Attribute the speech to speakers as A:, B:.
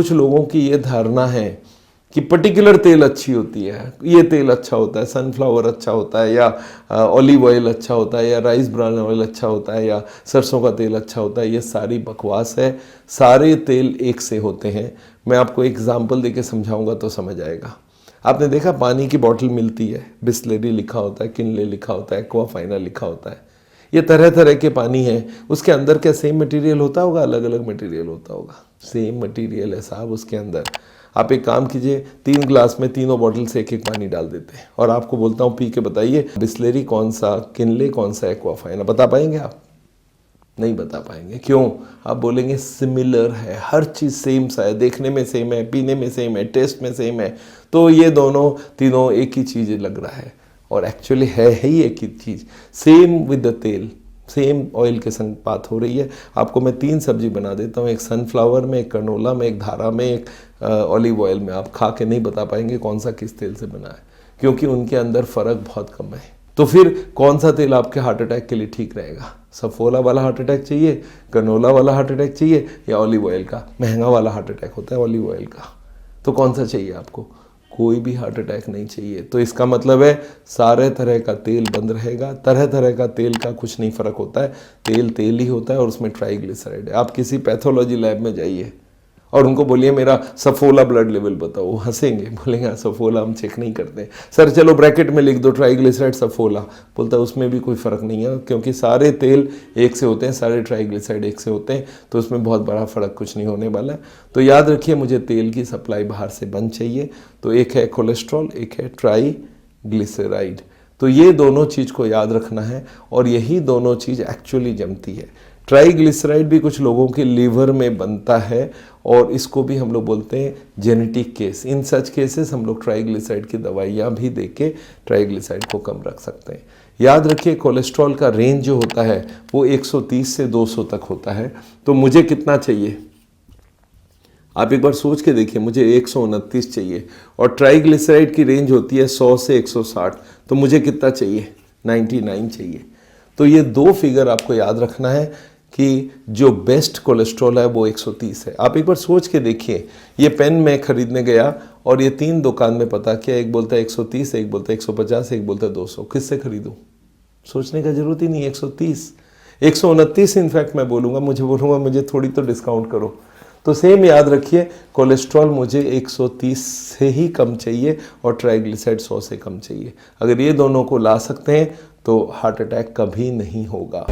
A: कुछ लोगों की ये धारणा है कि पर्टिकुलर तेल अच्छी होती है, ये तेल अच्छा होता है, सनफ्लावर अच्छा होता है, या ऑलिव ऑयल अच्छा होता है, या राइस ब्रान ऑयल अच्छा होता है, या सरसों का तेल अच्छा होता है। ये सारी बकवास है। सारे तेल एक से होते हैं। मैं आपको एग्जाम्पल देके समझाऊंगा तो समझ आएगा। आपने देखा पानी की बोतल मिलती है, बिस्लेरी लिखा होता है, किनले लिखा होता है, एक्वाफाइना लिखा होता है। ये तरह तरह के पानी है। उसके अंदर क्या सेम मटेरियल होता होगा? अलग अलग मटेरियल होता होगा। सेम मटेरियल है साहब उसके अंदर। आप एक काम कीजिए, 3 ग्लास में तीनों बॉटल से एक एक पानी डाल देते हैं, और आपको बोलता हूँ पी के बताइए बिस्लेरी कौन सा, किनले कौन सा, एक्वाफाइना। बता पाएंगे आप? नहीं बता पाएंगे। क्यों? आप बोलेंगे सिमिलर है, हर चीज़ सेम सा है, देखने में सेम है, पीने में सेम है, टेस्ट में सेम है, तो ये दोनों तीनों एक ही चीज़ लग रहा है। और एक्चुअली है ही एक ही चीज़। सेम विद द तेल, सेम ऑयल के संग बात हो रही है। आपको मैं 3 सब्जी बना देता हूँ, एक सनफ्लावर में, एक कनोला में, एक धारा में, एक ऑलिव ऑयल में। आप खा के नहीं बता पाएंगे कौन सा किस तेल से बना है, क्योंकि उनके अंदर फ़र्क बहुत कम है। तो फिर कौन सा तेल आपके हार्ट अटैक के लिए ठीक रहेगा? सफोला वाला हार्ट अटैक चाहिए, कनोला वाला हार्ट अटैक चाहिए, या ऑलिव ऑयल का? महंगा वाला हार्ट अटैक होता है ऑलिव ऑयल का। तो कौन सा चाहिए आपको? कोई भी हार्ट अटैक नहीं चाहिए। तो इसका मतलब है सारे तरह का तेल बंद रहेगा। तरह तरह का तेल का कुछ नहीं फ़र्क होता है, तेल तेल ही होता है, और उसमें ट्राइग्लिसराइड है। आप किसी पैथोलॉजी लैब में जाइए और उनको बोलिए मेरा सफोला ब्लड लेवल बताओ, वो हंसेंगे, बोलेंगे सफोला हम चेक नहीं करते। सर चलो ब्रैकेट में लिख दो ट्राइग्लिसराइड सफोला, बोलता है उसमें भी कोई फ़र्क नहीं है, क्योंकि सारे तेल एक से होते हैं, सारे ट्राइग्लिसराइड एक से होते हैं, तो उसमें बहुत बड़ा फ़र्क कुछ नहीं होने वाला है। तो याद रखिए, मुझे तेल की सप्लाई बाहर से बंद चाहिए। तो एक है कोलेस्ट्रॉल, एक है ट्राइग्लिसराइड। तो ये दोनों चीज़ को याद रखना है, और यही दोनों चीज़ एक्चुअली जमती है। ट्राइग्लिसराइड भी कुछ लोगों के लीवर में बनता है, और इसको भी हम लोग बोलते हैं जेनेटिक केस। इन सच केसेस हम लोग ट्राइग्लिसराइड की दवाइयाँ भी दे के ट्राइग्लिसराइड को कम रख सकते हैं। याद रखिए, कोलेस्ट्रॉल का रेंज जो होता है वो 130 से 200 तक होता है। तो मुझे कितना चाहिए? आप एक बार सोच के देखिए, मुझे 129 चाहिए, और ट्राइग्लिसराइड की रेंज होती है 100 से 160, तो मुझे कितना चाहिए? 99 चाहिए। तो ये 2 फिगर आपको याद रखना है कि जो बेस्ट कोलेस्ट्रॉल है वो 130 है। आप एक बार सोच के देखिए, ये पेन मैं खरीदने गया और ये 3 दुकान में पता किया, एक बोलता है 130, एक बोलता है 150, एक बोलता है 200। किससे खरीदूं? सोचने का जरूरत ही नहीं। 130, 129 इनफैक्ट मैं बोलूँगा, मुझे थोड़ी तो डिस्काउंट करो। तो सेम याद रखिए, कोलेस्ट्रॉल मुझे 130 से ही कम चाहिए, और ट्राइग्लिसराइड 100 से कम चाहिए। अगर ये दोनों को ला सकते हैं तो हार्ट अटैक कभी नहीं होगा।